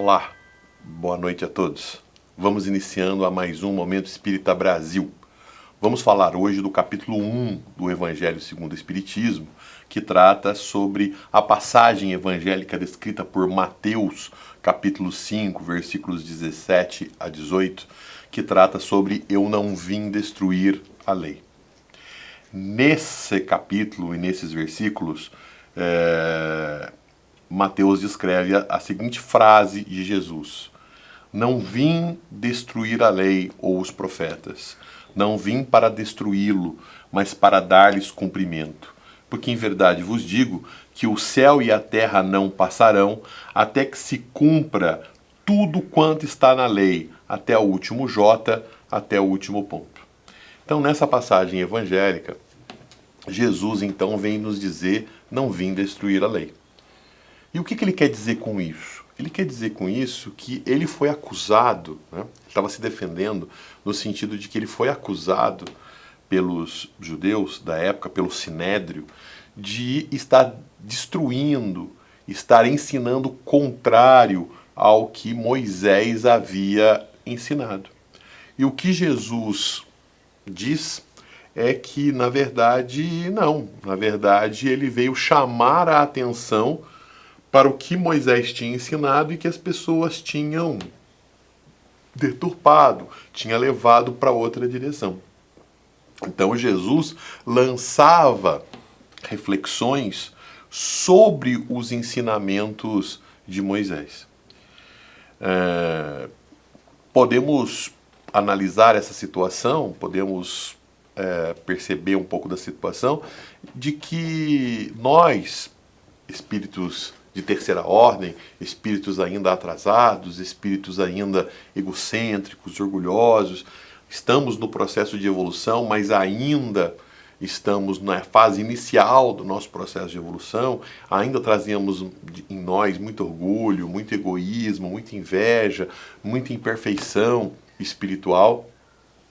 Olá, boa noite a todos. Vamos iniciando a mais um Momento Espírita Brasil. Vamos falar hoje do capítulo 1 do Evangelho segundo o Espiritismo, que trata sobre a passagem evangélica descrita por Mateus, capítulo 5, versículos 17 a 18, que trata sobre eu não vim destruir a lei. Nesse capítulo e nesses versículos, Mateus descreve a seguinte frase de Jesus: não vim destruir a lei ou os profetas, não vim para destruí-lo, mas para dar-lhes cumprimento. Porque em verdade vos digo que o céu e a terra não passarão até que se cumpra tudo quanto está na lei, até o último jota, até o último ponto. Então, nessa passagem evangélica, Jesus então vem nos dizer: não vim destruir a lei. E o que ele quer dizer com isso? Ele quer dizer com isso que ele foi acusado, né? Estava se defendendo no sentido de que ele foi acusado pelos judeus da época, pelo Sinédrio, de estar destruindo, estar ensinando contrário ao que Moisés havia ensinado. E o que Jesus diz é que, na verdade, não. Na verdade, ele veio chamar a atenção para o que Moisés tinha ensinado e que as pessoas tinham deturpado, tinha levado para outra direção. Então Jesus lançava reflexões sobre os ensinamentos de Moisés. Podemos analisar essa situação, podemos perceber um pouco da situação de que nós, espíritos de terceira ordem, espíritos ainda atrasados, espíritos ainda egocêntricos, orgulhosos, estamos no processo de evolução, mas ainda estamos na fase inicial do nosso processo de evolução, ainda trazemos em nós muito orgulho, muito egoísmo, muita inveja, muita imperfeição espiritual.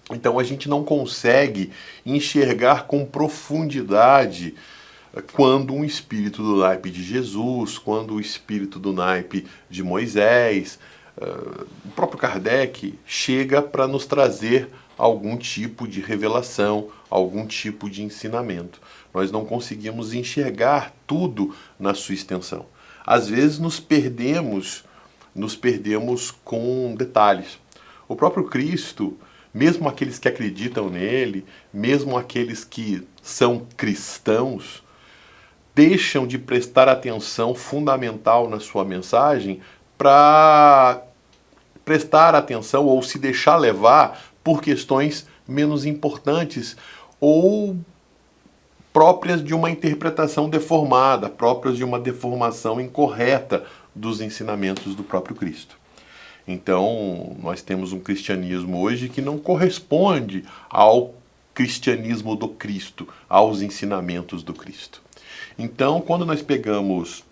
Então a gente não consegue enxergar com profundidade quando um espírito do naipe de Jesus, quando o espírito do naipe de Moisés, o próprio Kardec chega para nos trazer algum tipo de revelação, algum tipo de ensinamento. Nós não conseguimos enxergar tudo na sua extensão. Às vezes nos perdemos com detalhes. O próprio Cristo, mesmo aqueles que acreditam nele, mesmo aqueles que são cristãos, deixam de prestar atenção fundamental na sua mensagem para prestar atenção ou se deixar levar por questões menos importantes ou próprias de uma interpretação deformada, próprias de uma deformação incorreta dos ensinamentos do próprio Cristo. Então, nós temos um cristianismo hoje que não corresponde ao cristianismo do Cristo, aos ensinamentos do Cristo. Então, quando nós pegamos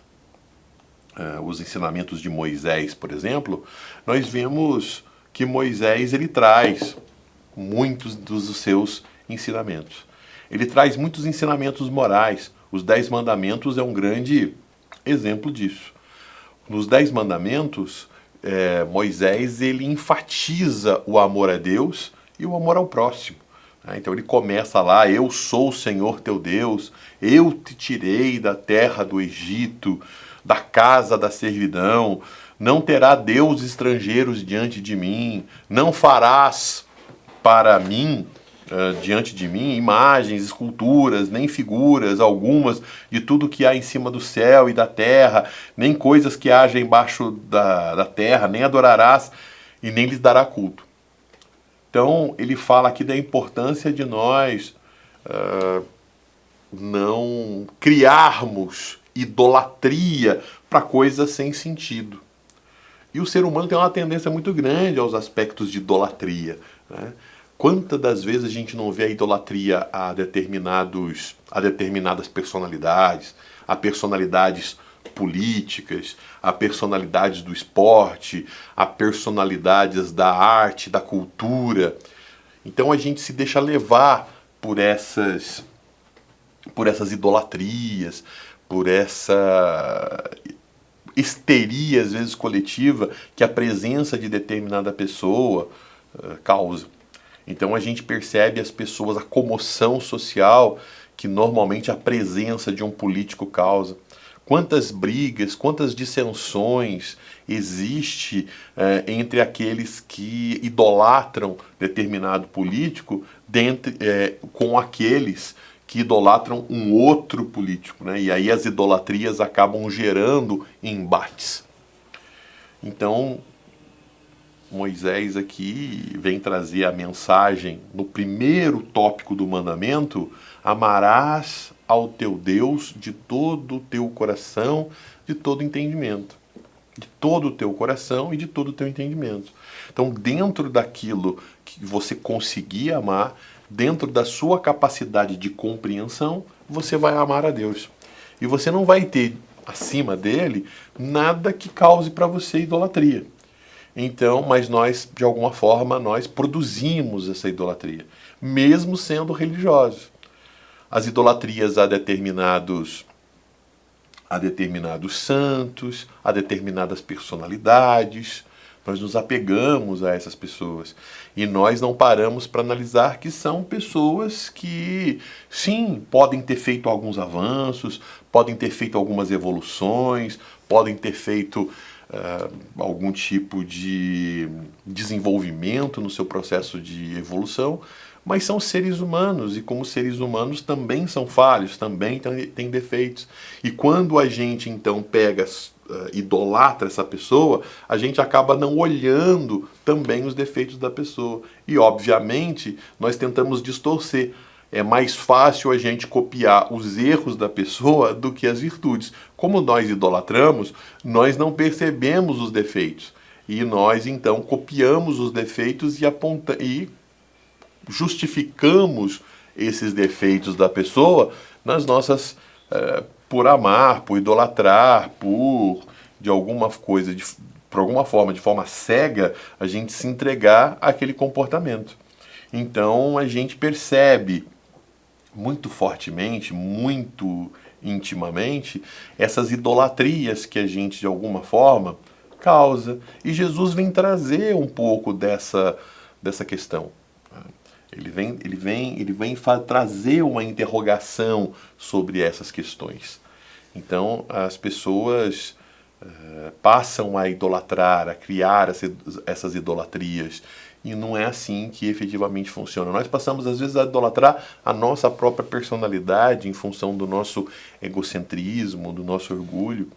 os ensinamentos de Moisés, por exemplo, nós vemos que Moisés ele traz muitos dos seus ensinamentos. Ele traz muitos ensinamentos morais. Os 10 mandamentos é um grande exemplo disso. Nos 10 mandamentos, Moisés ele enfatiza o amor a Deus e o amor ao próximo. Então ele começa lá: eu sou o Senhor teu Deus, eu te tirei da terra do Egito, da casa da servidão, não terá deuses estrangeiros diante de mim, não farás para mim, diante de mim, imagens, esculturas, nem figuras algumas de tudo que há em cima do céu e da terra, nem coisas que haja embaixo da terra, nem adorarás e nem lhes dará culto. Então, ele fala aqui da importância de nós não criarmos idolatria para coisas sem sentido. E o ser humano tem uma tendência muito grande aos aspectos de idolatria, né? Quantas das vezes a gente não vê a idolatria a determinadas personalidades, a personalidades políticas, a personalidades do esporte, a personalidades da arte, da cultura. Então a gente se deixa levar por essas idolatrias, por histeria, às vezes coletiva, que a presença de determinada pessoa causa. Então a gente percebe as pessoas, a comoção social que normalmente a presença de um político causa. Quantas brigas, quantas dissensões existe entre aqueles que idolatram determinado político com aqueles que idolatram um outro político, né? E aí as idolatrias acabam gerando embates. Então, Moisés aqui vem trazer a mensagem no primeiro tópico do mandamento: amarás ao teu Deus de todo o teu coração, de todo entendimento. De todo o teu coração e de todo o teu entendimento. Então, dentro daquilo que você conseguir amar, dentro da sua capacidade de compreensão, você vai amar a Deus. E você não vai ter acima dele nada que cause para você idolatria. Então, mas nós, de alguma forma, nós produzimos essa idolatria, mesmo sendo religiosos. As idolatrias a determinados santos, a determinadas personalidades. Nós nos apegamos a essas pessoas e nós não paramos para analisar que são pessoas que, sim, podem ter feito alguns avanços, podem ter feito algumas evoluções, podem ter feito algum tipo de desenvolvimento no seu processo de evolução, mas são seres humanos e como seres humanos também são falhos, também têm defeitos. E quando a gente então pega, idolatra essa pessoa, a gente acaba não olhando também os defeitos da pessoa. E obviamente nós tentamos distorcer. É mais fácil a gente copiar os erros da pessoa do que as virtudes. Como nós idolatramos, nós não percebemos os defeitos. E nós então copiamos os defeitos e justificamos esses defeitos da pessoa nas nossas por amar, por idolatrar, de alguma coisa, por alguma forma, de forma cega, a gente se entregar àquele comportamento. Então a gente percebe muito fortemente, muito intimamente, essas idolatrias que a gente de alguma forma causa. E Jesus vem trazer um pouco dessa questão. Ele vem trazer uma interrogação sobre essas questões. Então, as pessoas passam a idolatrar, a criar essas idolatrias. E não é assim que efetivamente funciona. Nós passamos, às vezes, a idolatrar a nossa própria personalidade em função do nosso egocentrismo, do nosso orgulho.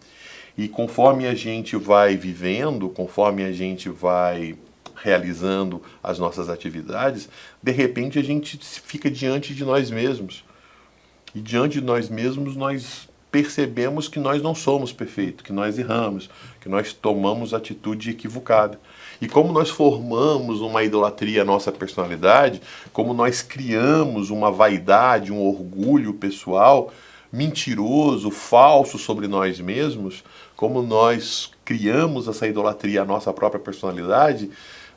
E conforme a gente vai vivendo, conforme a gente vai realizando as nossas atividades, de repente a gente fica diante de nós mesmos. E diante de nós mesmos nós percebemos que nós não somos perfeitos, que nós erramos, que nós tomamos atitude equivocada. E como nós formamos uma idolatria à nossa personalidade, como nós criamos uma vaidade, um orgulho pessoal mentiroso, falso sobre nós mesmos, como nós criamos essa idolatria à nossa própria personalidade,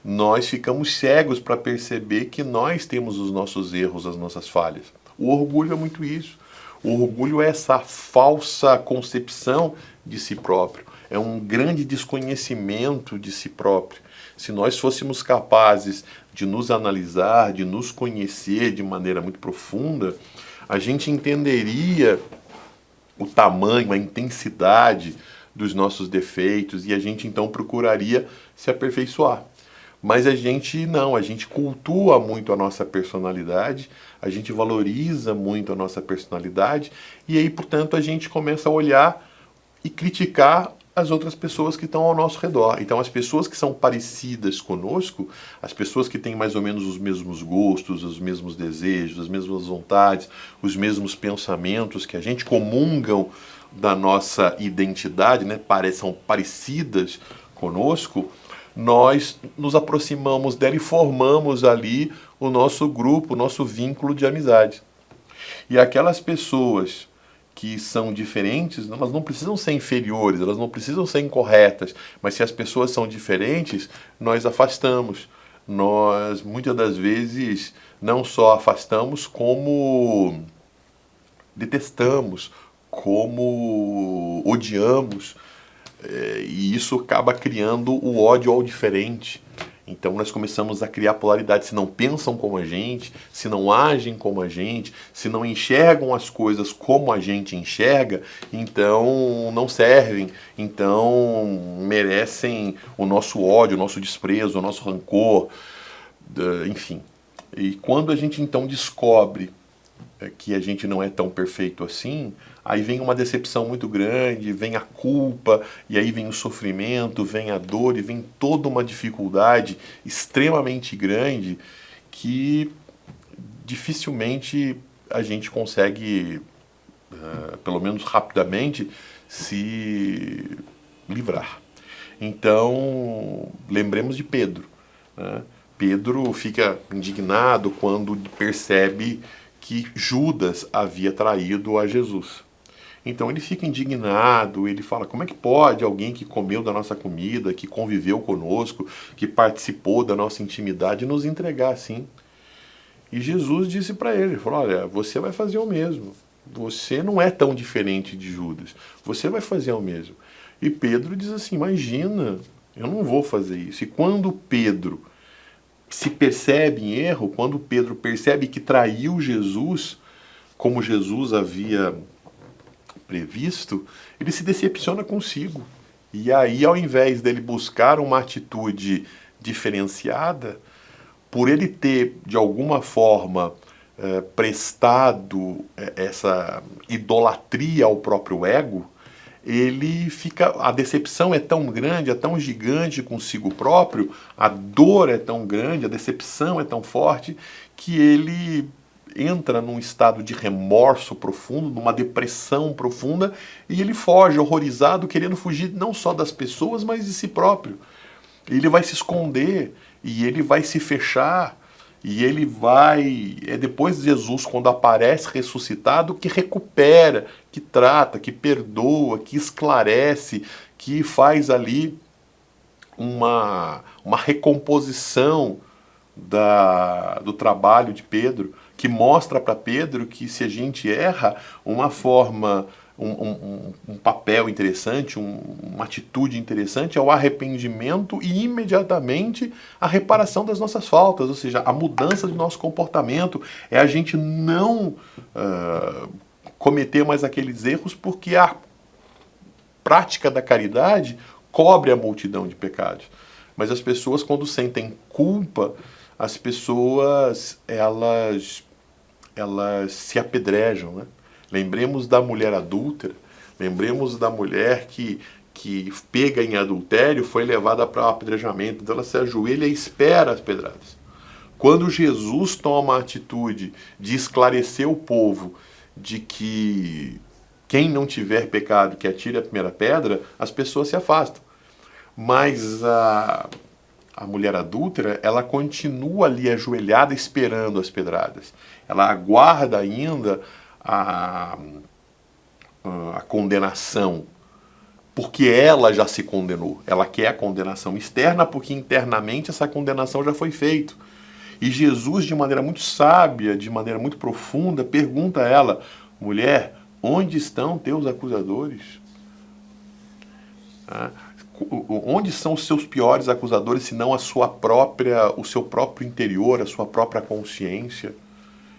nós ficamos cegos para perceber que nós temos os nossos erros, as nossas falhas. O orgulho é muito isso. O orgulho é essa falsa concepção de si próprio. É um grande desconhecimento de si próprio. Se nós fôssemos capazes de nos analisar, de nos conhecer de maneira muito profunda, a gente entenderia o tamanho, a intensidade dos nossos defeitos e a gente então procuraria se aperfeiçoar. Mas a gente não, a gente cultua muito a nossa personalidade, a gente valoriza muito a nossa personalidade e aí, portanto, a gente começa a olhar e criticar as outras pessoas que estão ao nosso redor. Então, as pessoas que são parecidas conosco, as pessoas que têm mais ou menos os mesmos gostos, os mesmos desejos, as mesmas vontades, os mesmos pensamentos que a gente comungam da nossa identidade, né, são parecidas conosco, nós nos aproximamos dela e formamos ali o nosso grupo, o nosso vínculo de amizade. E aquelas pessoas que são diferentes, elas não precisam ser inferiores, elas não precisam ser incorretas, mas se as pessoas são diferentes, nós afastamos. Nós, muitas das vezes, não só afastamos, como detestamos, como odiamos, E isso acaba criando o ódio ao diferente. Então nós começamos a criar polaridade. Se não pensam como a gente, se não agem como a gente, se não enxergam as coisas como a gente enxerga, então não servem, então merecem o nosso ódio, o nosso desprezo, o nosso rancor, enfim. E quando a gente então descobre que a gente não é tão perfeito assim, aí vem uma decepção muito grande, vem a culpa, e aí vem o sofrimento, vem a dor, e vem toda uma dificuldade extremamente grande que dificilmente a gente consegue, pelo menos rapidamente, se livrar. Então, lembremos de Pedro, né? Pedro fica indignado quando percebe que Judas havia traído a Jesus. Então ele fica indignado, ele fala, como é que pode alguém que comeu da nossa comida, que conviveu conosco, que participou da nossa intimidade, nos entregar assim? E Jesus disse para ele, falou, olha, você vai fazer o mesmo. Você não é tão diferente de Judas. Você vai fazer o mesmo. E Pedro diz assim, imagina, eu não vou fazer isso. E quando Pedro se percebe em erro, quando Pedro percebe que traiu Jesus, como Jesus havia previsto, ele se decepciona consigo. E aí, ao invés dele buscar uma atitude diferenciada, por ele ter, de alguma forma, prestado essa idolatria ao próprio ego, ele fica, a decepção é tão grande, é tão gigante consigo próprio, a dor é tão grande, a decepção é tão forte, que ele entra num estado de remorso profundo, numa depressão profunda, e ele foge horrorizado, querendo fugir não só das pessoas, mas de si próprio. Ele vai se esconder, e ele vai se fechar, e ele vai... É depois de Jesus, quando aparece ressuscitado, que recupera, que trata, que perdoa, que esclarece, que faz ali uma recomposição do trabalho de Pedro, que mostra para Pedro que se a gente erra, uma forma... Um papel interessante, uma atitude interessante é o arrependimento e imediatamente a reparação das nossas faltas, ou seja, a mudança do nosso comportamento, é a gente não cometer mais aqueles erros, porque a prática da caridade cobre a multidão de pecados. Mas as pessoas, quando sentem culpa, as pessoas elas se apedrejam, né? Lembremos da mulher adúltera, lembremos da mulher que pega em adultério, foi levada para o apedrejamento, então ela se ajoelha e espera as pedradas. Quando Jesus toma a atitude de esclarecer o povo de que quem não tiver pecado que atire a primeira pedra, as pessoas se afastam. Mas a mulher adúltera, ela continua ali ajoelhada esperando as pedradas. Ela aguarda ainda a condenação, porque ela já se condenou. Ela quer a condenação externa, porque internamente essa condenação já foi feita. E Jesus, de maneira muito sábia, de maneira muito profunda, pergunta a ela, mulher, onde estão teus acusadores? Onde são os seus piores acusadores, se não o seu próprio interior, a sua própria consciência?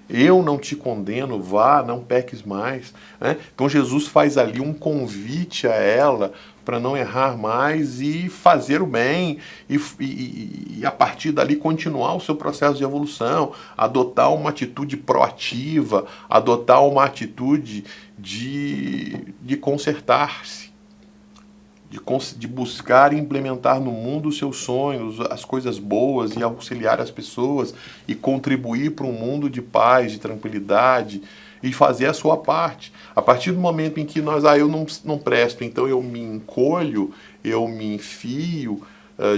Eu não te condeno, vá, não peques mais. Né? Então Jesus faz ali um convite a ela para não errar mais e fazer o bem e a partir dali continuar o seu processo de evolução, adotar uma atitude proativa, adotar uma atitude de consertar-se, de buscar e implementar no mundo os seus sonhos, as coisas boas e auxiliar as pessoas e contribuir para um mundo de paz, de tranquilidade e fazer a sua parte. A partir do momento em que eu não presto, então eu me encolho, eu me enfio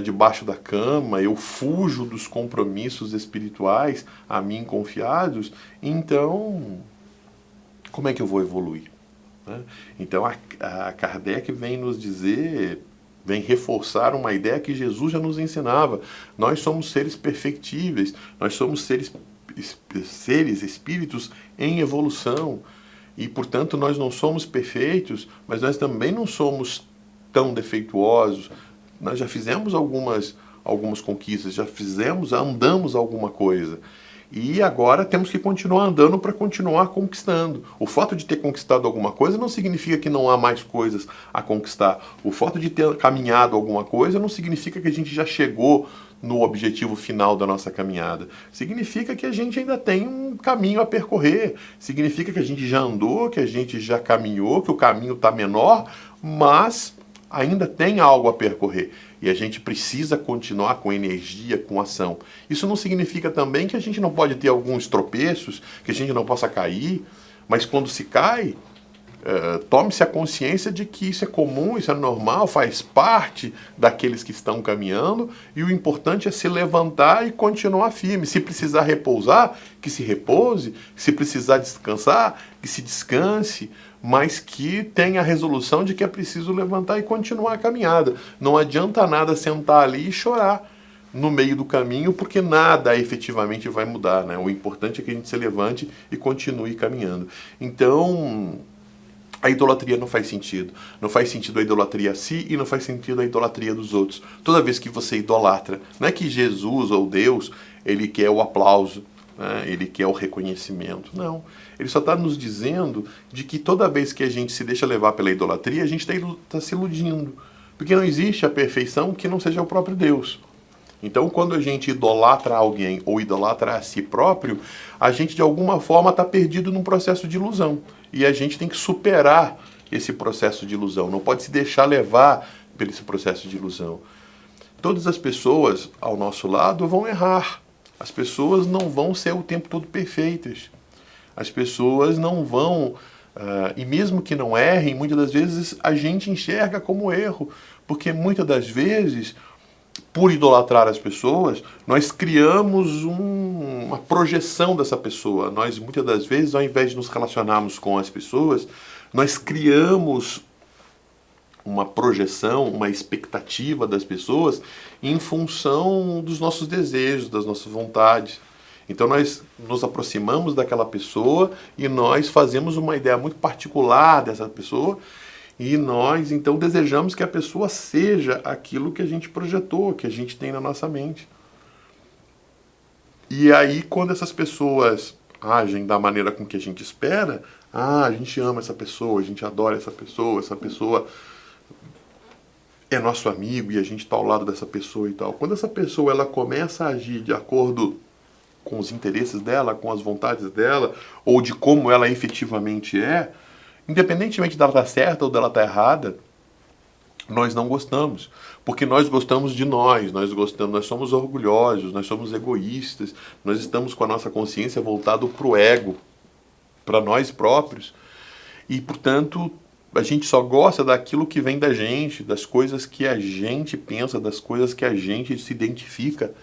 debaixo da cama, eu fujo dos compromissos espirituais a mim confiados, então como é que eu vou evoluir? Então a Kardec vem nos dizer, vem reforçar uma ideia que Jesus já nos ensinava. Nós somos seres perfectíveis, nós somos seres, espíritos em evolução. E, portanto, nós não somos perfeitos, mas nós também não somos tão defeituosos. Nós já fizemos algumas conquistas, andamos alguma coisa. E agora temos que continuar andando para continuar conquistando. O fato de ter conquistado alguma coisa não significa que não há mais coisas a conquistar. O fato de ter caminhado alguma coisa não significa que a gente já chegou no objetivo final da nossa caminhada. Significa que a gente ainda tem um caminho a percorrer. Significa que a gente já andou, que a gente já caminhou, que o caminho está menor, mas ainda tem algo a percorrer. E a gente precisa continuar com energia, com ação. Isso não significa também que a gente não pode ter alguns tropeços, que a gente não possa cair, mas quando se cai, tome-se a consciência de que isso é comum, isso é normal, faz parte daqueles que estão caminhando, e o importante é se levantar e continuar firme. Se precisar repousar, que se repouse. Se precisar descansar, que se descanse, mas que tenha a resolução de que é preciso levantar e continuar a caminhada. Não adianta nada sentar ali e chorar no meio do caminho, porque nada efetivamente vai mudar, né? O importante é que a gente se levante e continue caminhando. Então, a idolatria não faz sentido. Não faz sentido a idolatria a si e não faz sentido a idolatria dos outros. Toda vez que você idolatra, não é que Jesus ou Deus, ele quer o aplauso, né? Ele quer o reconhecimento. Não. Ele só está nos dizendo de que toda vez que a gente se deixa levar pela idolatria, a gente está se iludindo. Porque não existe a perfeição que não seja o próprio Deus. Então, quando a gente idolatra alguém ou idolatra a si próprio, a gente de alguma forma está perdido num processo de ilusão. E a gente tem que superar esse processo de ilusão. Não pode se deixar levar por esse processo de ilusão. Todas as pessoas ao nosso lado vão errar. As pessoas não vão ser o tempo todo perfeitas. As pessoas não vão, e mesmo que não errem, muitas das vezes a gente enxerga como erro. Porque muitas das vezes, por idolatrar as pessoas, nós criamos uma projeção dessa pessoa. Nós, muitas das vezes, ao invés de nos relacionarmos com as pessoas, nós criamos uma projeção, uma expectativa das pessoas em função dos nossos desejos, das nossas vontades. Então nós nos aproximamos daquela pessoa e nós fazemos uma ideia muito particular dessa pessoa, e nós, então, desejamos que a pessoa seja aquilo que a gente projetou, que a gente tem na nossa mente. E aí, quando essas pessoas agem da maneira com que a gente espera, a gente ama essa pessoa, a gente adora essa pessoa é nosso amigo e a gente está ao lado dessa pessoa e tal. Quando essa pessoa ela começa a agir de acordo com os interesses dela, com as vontades dela, ou de como ela efetivamente é, independentemente dela estar certa ou dela estar errada, nós não gostamos. Porque nós gostamos de nós somos orgulhosos, nós somos egoístas, nós estamos com a nossa consciência voltada para o ego, para nós próprios. E, portanto, a gente só gosta daquilo que vem da gente, das coisas que a gente pensa, das coisas que a gente se identifica.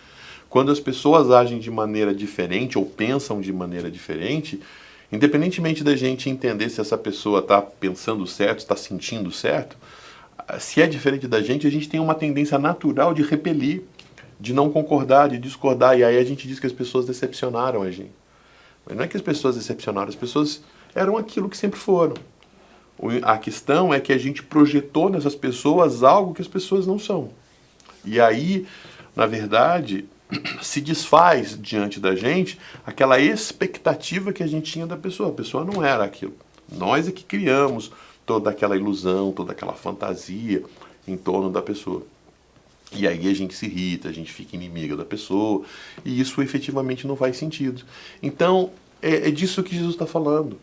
Quando as pessoas agem de maneira diferente ou pensam de maneira diferente, independentemente da gente entender se essa pessoa está pensando certo, está sentindo certo, se é diferente da gente, a gente tem uma tendência natural de repelir, de não concordar, de discordar, e aí a gente diz que as pessoas decepcionaram a gente. Mas não é que as pessoas decepcionaram, as pessoas eram aquilo que sempre foram. A questão é que a gente projetou nessas pessoas algo que as pessoas não são. E aí, na verdade, se desfaz diante da gente aquela expectativa que a gente tinha da pessoa. A pessoa não era aquilo. Nós é que criamos toda aquela ilusão, toda aquela fantasia em torno da pessoa. E aí a gente se irrita, a gente fica inimiga da pessoa, e isso efetivamente não faz sentido. Então, é disso que Jesus está falando.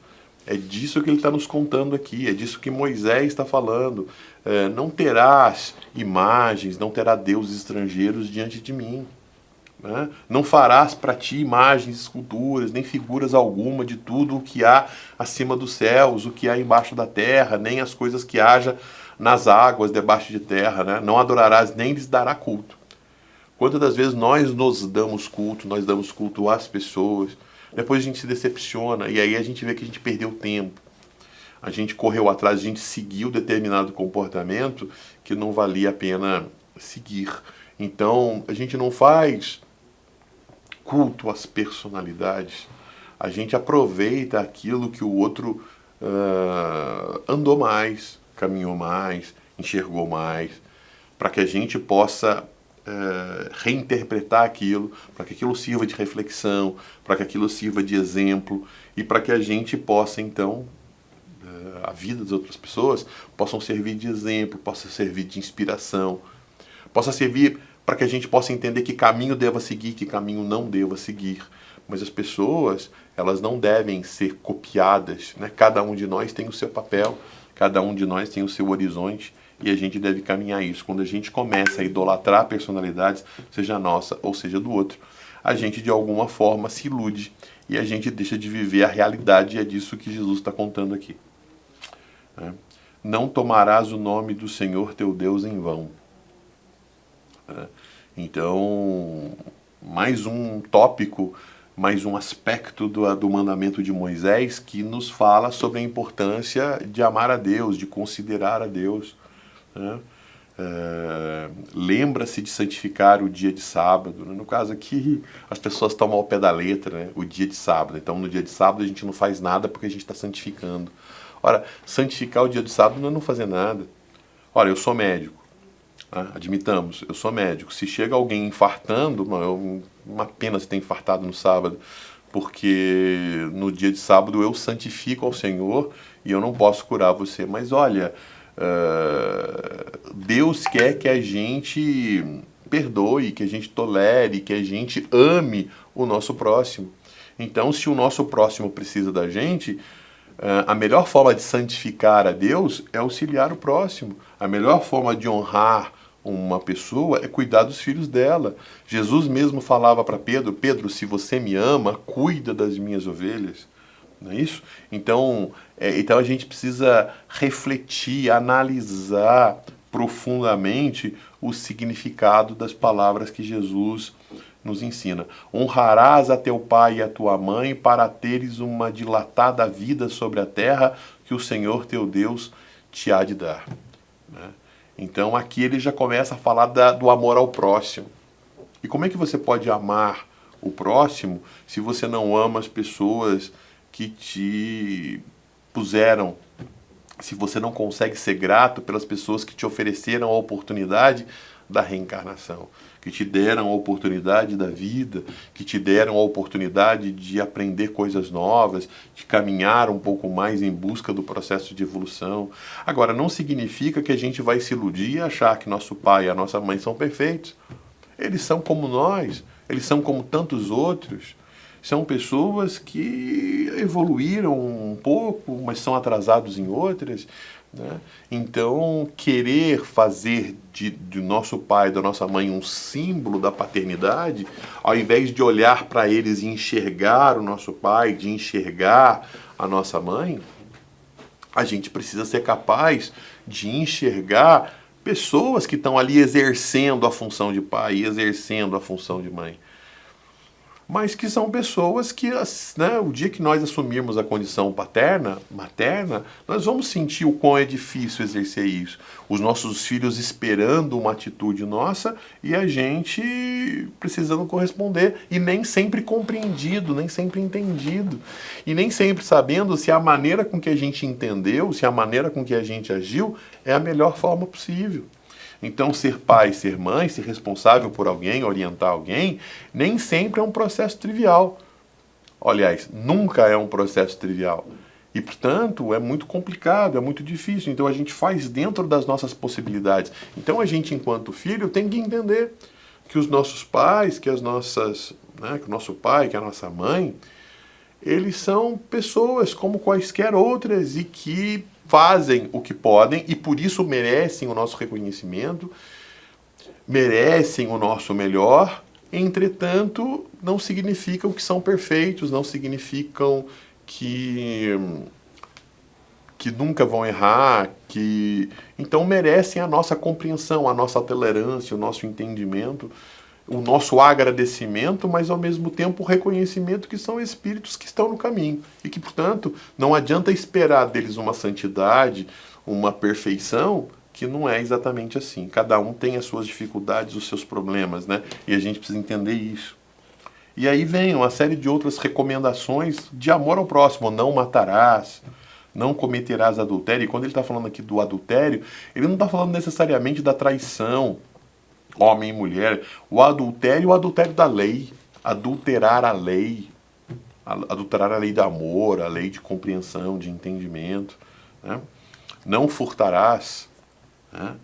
É disso que ele está nos contando aqui, é disso que Moisés está falando. Não terás imagens, não terá deuses estrangeiros diante de mim. Né? Não farás para ti imagens, esculturas, nem figuras alguma de tudo o que há acima dos céus, o que há embaixo da terra, nem as coisas que haja nas águas debaixo de terra. Né? Não adorarás, nem lhes dará culto. Quantas das vezes nós nos damos culto, nós damos culto às pessoas, depois a gente se decepciona e aí a gente vê que a gente perdeu tempo. A gente correu atrás, a gente seguiu determinado comportamento que não valia a pena seguir. Então, a gente não faz culto às personalidades. A gente aproveita aquilo que o outro andou mais, caminhou mais, enxergou mais, para que a gente possa reinterpretar aquilo, para que aquilo sirva de reflexão, para que aquilo sirva de exemplo e para que a gente possa, então, a vida das outras pessoas possam servir de exemplo, possa servir de inspiração, possa servir para que a gente possa entender que caminho deva seguir, que caminho não deva seguir. Mas as pessoas, elas não devem ser copiadas, né? Cada um de nós tem o seu papel, cada um de nós tem o seu horizonte e a gente deve caminhar isso. Quando a gente começa a idolatrar personalidades, seja nossa ou seja do outro, a gente de alguma forma se ilude e a gente deixa de viver a realidade, e é disso que Jesus está contando aqui. Não tomarás o nome do Senhor teu Deus em vão. Então, mais um tópico, mais um aspecto do mandamento de Moisés que nos fala sobre a importância de amar a Deus, de considerar a Deus. Lembra-se de santificar o dia de sábado. No caso aqui, as pessoas tomam ao pé da letra, né? O dia de sábado. Então, no dia de sábado a gente não faz nada porque a gente está santificando. Ora, santificar o dia de sábado não é não fazer nada. Ora, eu sou médico. Admitamos, eu sou médico. Se chega alguém infartando, uma pena se ter infartado no sábado, porque no dia de sábado eu santifico ao Senhor e eu não posso curar você. Mas olha, Deus quer que a gente perdoe, que a gente tolere, que a gente ame o nosso próximo. Então, se o nosso próximo precisa da gente, a melhor forma de santificar a Deus é auxiliar o próximo. A melhor forma de honrar uma pessoa é cuidar dos filhos dela. Jesus mesmo falava para Pedro: Pedro, se você me ama, cuida das minhas ovelhas. Não é isso? Então a gente precisa refletir, analisar profundamente o significado das palavras que Jesus nos ensina. Honrarás a teu pai e a tua mãe para teres uma dilatada vida sobre a terra que o Senhor teu Deus te há de dar. Então aqui ele já começa a falar do amor ao próximo. E como é que você pode amar o próximo se você não ama as pessoas que te puseram, se você não consegue ser grato pelas pessoas que te ofereceram a oportunidade da reencarnação, que te deram a oportunidade da vida, que te deram a oportunidade de aprender coisas novas, de caminhar um pouco mais em busca do processo de evolução. Agora, não significa que a gente vai se iludir e achar que nosso pai e a nossa mãe são perfeitos. Eles são como nós, eles são como tantos outros. São pessoas que evoluíram um pouco, mas são atrasados em outras. Então, querer fazer de nosso pai e da nossa mãe um símbolo da paternidade, ao invés de olhar para eles e enxergar o nosso pai, de enxergar a nossa mãe, a gente precisa ser capaz de enxergar pessoas que estão ali exercendo a função de pai e exercendo a função de mãe. Mas que são pessoas que, o dia que nós assumirmos a condição materna, nós vamos sentir o quão é difícil exercer isso. Os nossos filhos esperando uma atitude nossa e a gente precisando corresponder. E nem sempre compreendido, nem sempre entendido. E nem sempre sabendo se a maneira com que a gente entendeu, se a maneira com que a gente agiu é a melhor forma possível. Então, ser pai, ser mãe, ser responsável por alguém, orientar alguém, nem sempre é um processo trivial. Aliás, nunca é um processo trivial. E, portanto, é muito complicado, é muito difícil. Então, a gente faz dentro das nossas possibilidades. Então, a gente, enquanto filho, tem que entender que os nossos pais, que o nosso pai, que a nossa mãe, eles são pessoas como quaisquer outras e que fazem o que podem e por isso merecem o nosso reconhecimento, merecem o nosso melhor, entretanto, não significam que são perfeitos, não significam que nunca vão errar, então merecem a nossa compreensão, a nossa tolerância, o nosso entendimento, o nosso agradecimento, mas ao mesmo tempo o reconhecimento que são espíritos que estão no caminho e que, portanto, não adianta esperar deles uma santidade, uma perfeição, que não é exatamente assim. Cada um tem as suas dificuldades, os seus problemas, E a gente precisa entender isso. E aí vem uma série de outras recomendações de amor ao próximo. Não matarás, não cometerás adultério. E quando ele está falando aqui do adultério, ele não está falando necessariamente da traição, homem e mulher. O adultério da lei. Adulterar a lei. Adulterar a lei do amor, a lei de compreensão, de entendimento. Né? Não furtarás. Né?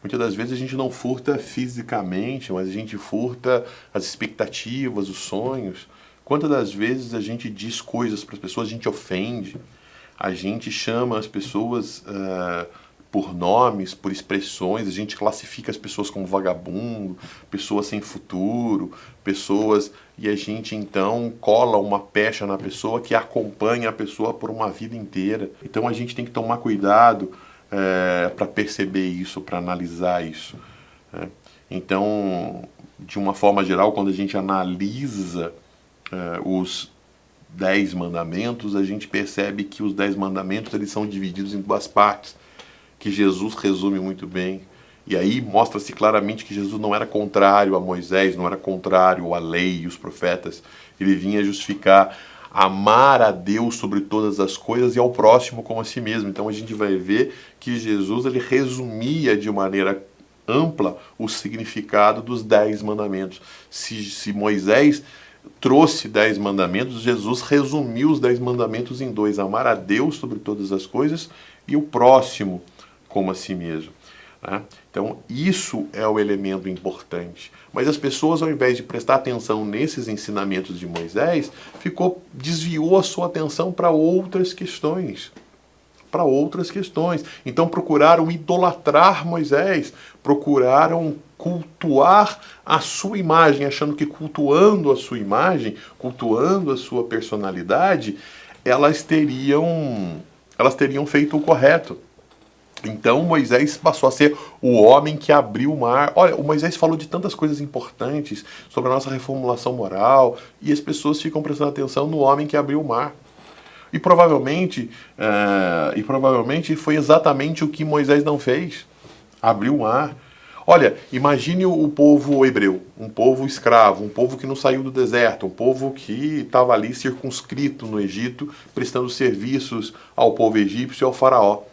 Muitas das vezes a gente não furta fisicamente, mas a gente furta as expectativas, os sonhos. Quantas das vezes a gente diz coisas para as pessoas, a gente ofende, a gente chama as pessoas por nomes, por expressões, a gente classifica as pessoas como vagabundo, pessoas sem futuro, pessoas... E a gente então cola uma pecha na pessoa que acompanha a pessoa por uma vida inteira. Então a gente tem que tomar cuidado para perceber isso, para analisar isso. Né? Então, de uma forma geral, quando a gente analisa os 10 mandamentos, a gente percebe que os 10 mandamentos eles são divididos em duas partes, que Jesus resume muito bem. E aí mostra-se claramente que Jesus não era contrário a Moisés, não era contrário à lei e os profetas. Ele vinha justificar amar a Deus sobre todas as coisas e ao próximo como a si mesmo. Então a gente vai ver que Jesus ele resumia de maneira ampla o significado dos 10 mandamentos. Se Moisés trouxe 10 mandamentos, Jesus resumiu os 10 mandamentos em 2: amar a Deus sobre todas as coisas e o próximo como a si mesmo. Né? Então isso é o elemento importante. Mas as pessoas, ao invés de prestar atenção nesses ensinamentos de Moisés, desviou a sua atenção para outras questões. Então procuraram idolatrar Moisés, procuraram cultuar a sua imagem, achando que cultuando a sua imagem, cultuando a sua personalidade, elas teriam feito o correto. Então Moisés passou a ser o homem que abriu o mar. Olha, o Moisés falou de tantas coisas importantes sobre a nossa reformulação moral e as pessoas ficam prestando atenção no homem que abriu o mar. E provavelmente foi exatamente o que Moisés não fez. Abriu o mar. Olha, imagine o povo hebreu, um povo escravo, um povo que não saiu do deserto, um povo que estava ali circunscrito no Egito, prestando serviços ao povo egípcio e ao faraó.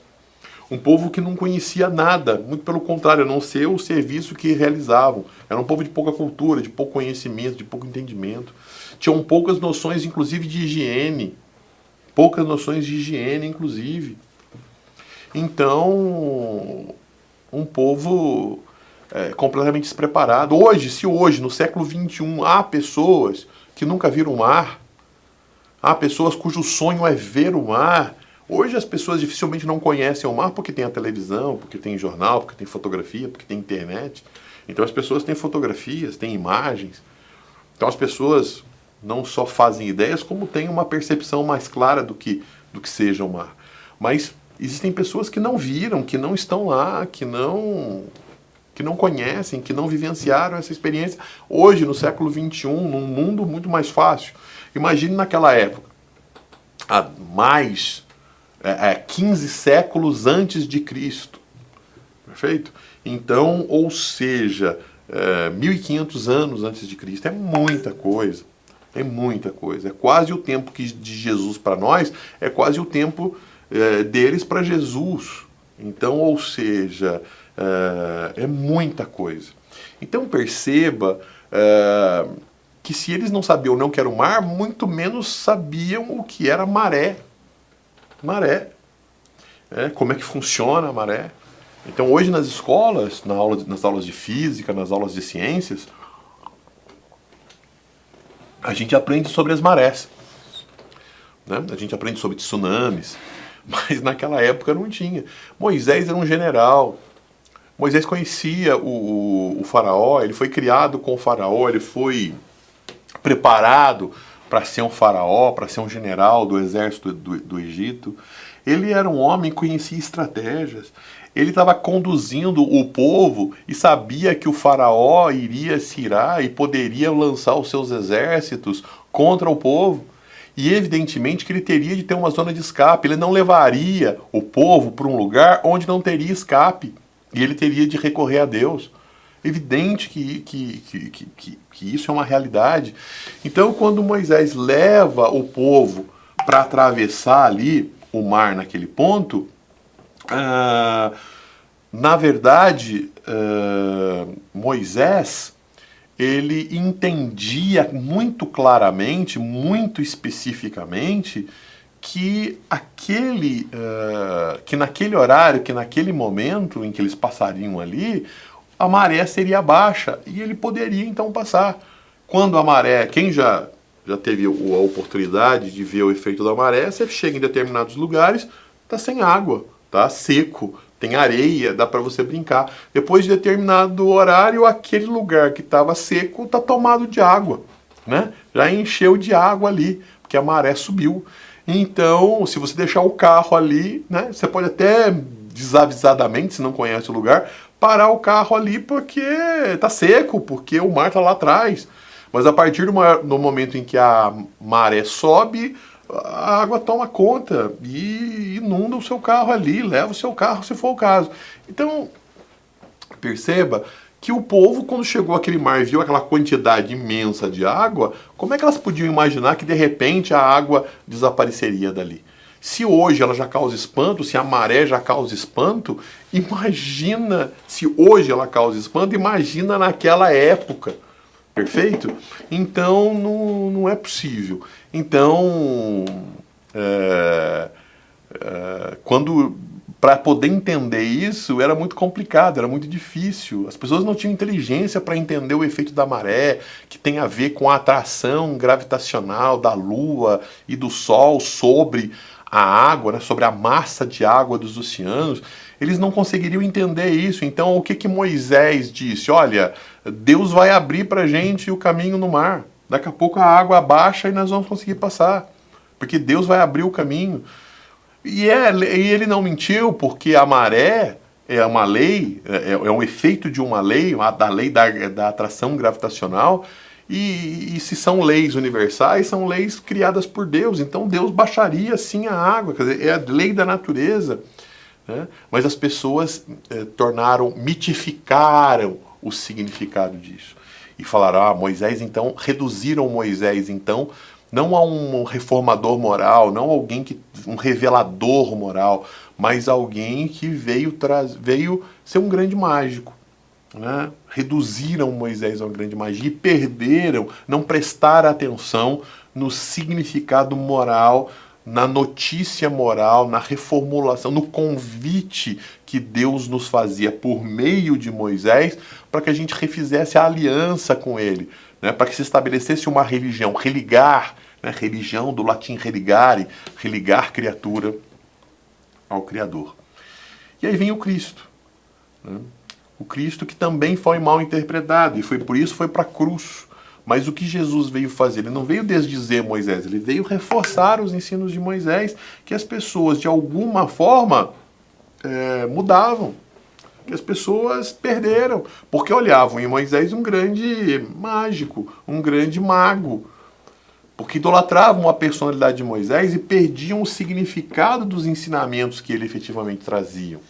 Um povo que não conhecia nada, muito pelo contrário, a não ser o serviço que realizavam. Era um povo de pouca cultura, de pouco conhecimento, de pouco entendimento. Tinham poucas noções, inclusive, de higiene. Inclusive. Então, um povo completamente despreparado. Se hoje, no século XXI, há pessoas que nunca viram o mar, há pessoas cujo sonho é ver o mar. Hoje as pessoas dificilmente não conhecem o mar porque tem a televisão, porque tem jornal, porque tem fotografia, porque tem internet. Então as pessoas têm fotografias, têm imagens. Então as pessoas não só fazem ideias, como têm uma percepção mais clara do que seja o mar. Mas existem pessoas que não viram, que não estão lá, que não conhecem, que não vivenciaram essa experiência. Hoje, no século XXI, num mundo muito mais fácil. Imagine naquela época, há mais 15 séculos antes de Cristo. Perfeito? Então, ou seja, 1500 anos antes de Cristo. É muita coisa. É muita coisa. É quase o tempo de Jesus para nós, é quase o tempo deles para Jesus. Então, ou seja, é muita coisa. Então perceba que se eles não sabiam não que era o mar, muito menos sabiam o que era maré. Maré. Como é que funciona a maré. Então hoje nas escolas, nas aulas de física, nas aulas de ciências, a gente aprende sobre as marés. Né? A gente aprende sobre tsunamis, mas naquela época não tinha. Moisés era um general. Moisés conhecia o faraó, ele foi criado com o faraó, ele foi preparado para ser um faraó, para ser um general do exército do Egito. Ele era um homem que conhecia estratégias. Ele estava conduzindo o povo e sabia que o faraó iria se irar e poderia lançar os seus exércitos contra o povo. E evidentemente que ele teria de ter uma zona de escape. Ele não levaria o povo para um lugar onde não teria escape. E ele teria de recorrer a Deus. Evidente que isso é uma realidade. Então, quando Moisés leva o povo para atravessar ali o mar naquele ponto, na verdade, Moisés, ele entendia muito claramente, muito especificamente, que que naquele horário, que naquele momento em que eles passariam ali, a maré seria baixa e ele poderia então passar. Quando a maré, quem já teve a oportunidade de ver o efeito da maré, você chega em determinados lugares, tá sem água, tá seco, tem areia, dá para você brincar. Depois de determinado horário, aquele lugar que estava seco tá tomado de água, né? Já encheu de água ali, porque a maré subiu. Então, se você deixar o carro ali, né, você pode até desavisadamente, se não conhece o lugar, parar o carro ali porque tá seco, porque o mar tá lá atrás. Mas a partir do momento em que a maré sobe, a água toma conta e inunda o seu carro ali, leva o seu carro se for o caso. Então, perceba que o povo, quando chegou aquele mar e viu aquela quantidade imensa de água, como é que elas podiam imaginar que de repente a água desapareceria dali? Se hoje ela já causa espanto, se a maré já causa espanto, imagina, se hoje ela causa espanto, imagina naquela época. Perfeito? Então não é possível. Então, para poder entender isso era muito complicado, era muito difícil. As pessoas não tinham inteligência para entender o efeito da maré, que tem a ver com a atração gravitacional da Lua e do Sol sobre a água, né, sobre a massa de água dos oceanos. Eles não conseguiriam entender isso. Então, o que Moisés disse? Olha, Deus vai abrir para a gente o caminho no mar. Daqui a pouco a água abaixa e nós vamos conseguir passar. Porque Deus vai abrir o caminho. E ele não mentiu, porque a maré é uma lei, é um efeito de uma lei, da lei da atração gravitacional. E se são leis universais, são leis criadas por Deus. Então Deus baixaria sim a água, quer dizer, é a lei da natureza. Né? Mas as pessoas mitificaram o significado disso. E falaram, Moisés então, reduziram Moisés então, não a um reformador moral, não um revelador moral, mas alguém que veio ser um grande mágico. Né? Reduziram Moisés a um grande mágico e perderam, não prestaram atenção no significado moral, na notícia moral, na reformulação, no convite que Deus nos fazia por meio de Moisés para que a gente refizesse a aliança com ele, né? Para que se estabelecesse uma religião, religar, né? Religião do latim religare, religar criatura ao Criador. E aí vem o Cristo, né? O Cristo que também foi mal interpretado e por isso foi para a cruz. Mas o que Jesus veio fazer? Ele não veio desdizer Moisés, ele veio reforçar os ensinos de Moisés, que as pessoas, de alguma forma, mudavam, que as pessoas perderam, porque olhavam em Moisés um grande mágico, um grande mago, porque idolatravam a personalidade de Moisés e perdiam o significado dos ensinamentos que ele efetivamente trazia.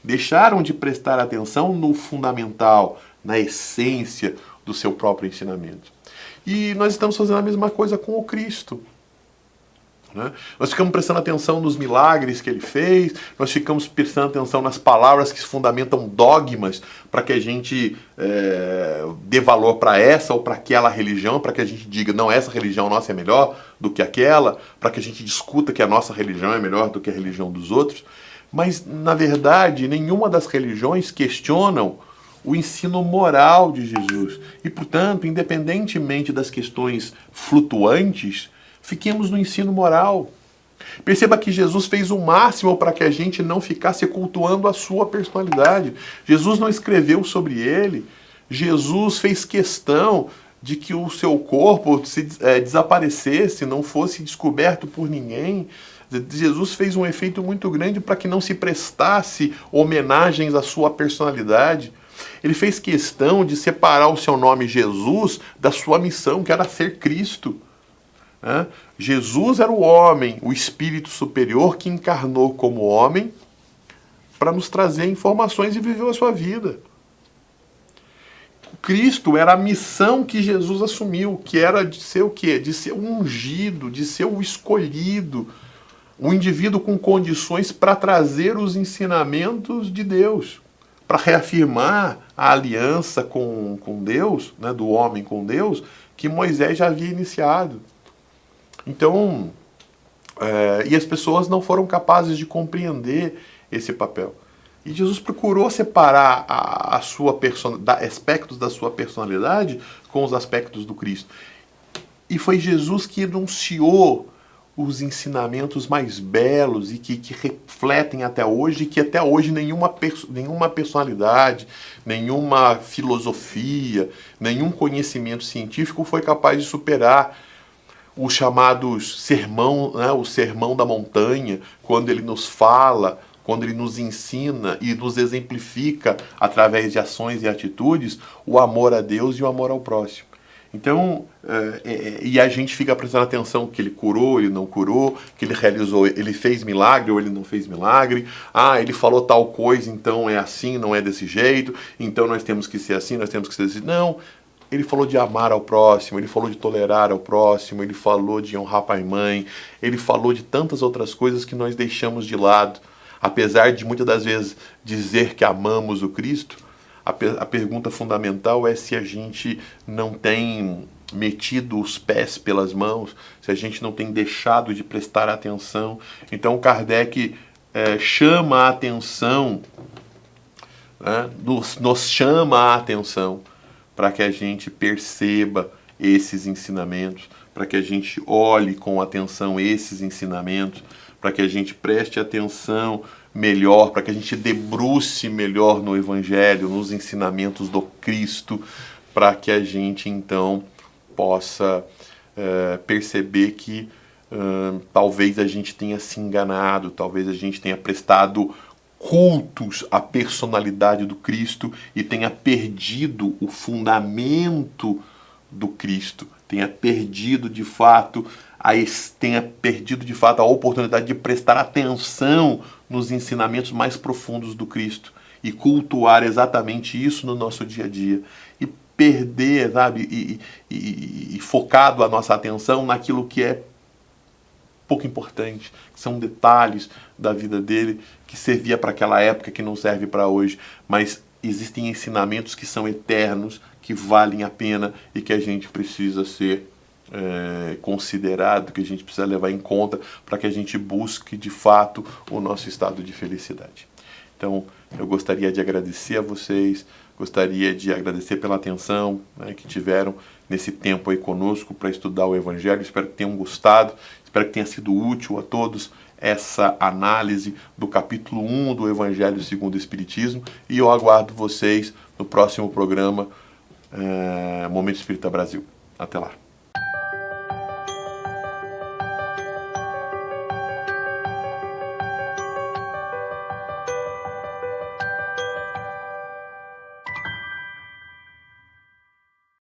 Deixaram de prestar atenção no fundamental, na essência do seu próprio ensinamento. E nós estamos fazendo a mesma coisa com o Cristo. Né? Nós ficamos prestando atenção nos milagres que ele fez, nós ficamos prestando atenção nas palavras que fundamentam dogmas para que a gente dê valor para essa ou para aquela religião, para que a gente diga, não, essa religião nossa é melhor do que aquela, para que a gente discuta que a nossa religião é melhor do que a religião dos outros. Mas, na verdade, nenhuma das religiões questionam o ensino moral de Jesus. E, portanto, independentemente das questões flutuantes, fiquemos no ensino moral. Perceba que Jesus fez o máximo para que a gente não ficasse cultuando a sua personalidade. Jesus não escreveu sobre ele. Jesus fez questão de que o seu corpo desaparecesse, não fosse descoberto por ninguém. Jesus fez um efeito muito grande para que não se prestasse homenagens à sua personalidade. Ele fez questão de separar o seu nome Jesus da sua missão, que era ser Cristo. Né? Jesus era o homem, o espírito superior que encarnou como homem para nos trazer informações e viveu a sua vida. Cristo era a missão que Jesus assumiu, que era de ser o quê? De ser o ungido, de ser o escolhido, um indivíduo com condições para trazer os ensinamentos de Deus, para reafirmar a aliança com Deus, né, do homem com Deus, que Moisés já havia iniciado. Então, e as pessoas não foram capazes de compreender esse papel. E Jesus procurou separar aspectos da sua personalidade com os aspectos do Cristo. E foi Jesus que enunciou os ensinamentos mais belos e que refletem até hoje, e que até hoje nenhuma personalidade, nenhuma filosofia, nenhum conhecimento científico foi capaz de superar. Os chamados sermão, né, o sermão da montanha, quando ele nos fala, quando ele nos ensina e nos exemplifica através de ações e atitudes o amor a Deus e o amor ao próximo. Então, e a gente fica prestando atenção que ele curou, ele não curou, que ele realizou, ele fez milagre ou ele não fez milagre. Ah, ele falou tal coisa, então é assim, não é desse jeito, então nós temos que ser assim, nós temos que ser assim. Não, ele falou de amar ao próximo, ele falou de tolerar ao próximo, ele falou de honrar pai e mãe, ele falou de tantas outras coisas que nós deixamos de lado. Apesar de muitas das vezes dizer que amamos o Cristo, a pergunta fundamental é se a gente não tem metido os pés pelas mãos, se a gente não tem deixado de prestar atenção. Então Kardec chama a atenção, né, nos chama a atenção para que a gente perceba esses ensinamentos, para que a gente olhe com atenção esses ensinamentos, para que a gente preste atenção melhor, para que a gente debruce melhor no Evangelho, nos ensinamentos do Cristo, para que a gente então possa perceber que talvez a gente tenha se enganado, talvez a gente tenha prestado cultos à personalidade do Cristo e tenha perdido o fundamento do Cristo, tenha perdido de fato a oportunidade de prestar atenção nos ensinamentos mais profundos do Cristo e cultuar exatamente isso no nosso dia a dia e perder, sabe, e focado a nossa atenção naquilo que é pouco importante, que são detalhes da vida dele que servia para aquela época, que não serve para hoje, mas existem ensinamentos que são eternos, que valem a pena e que a gente precisa ser considerado, que a gente precisa levar em conta para que a gente busque de fato o nosso estado de felicidade. Então, eu gostaria de agradecer a vocês, gostaria de agradecer pela atenção, né, que tiveram nesse tempo aí conosco para estudar o Evangelho. Espero que tenham gostado, espero que tenha sido útil a todos essa análise do capítulo 1 do Evangelho segundo o Espiritismo, e eu aguardo vocês no próximo programa Momento Espírita Brasil. Até lá.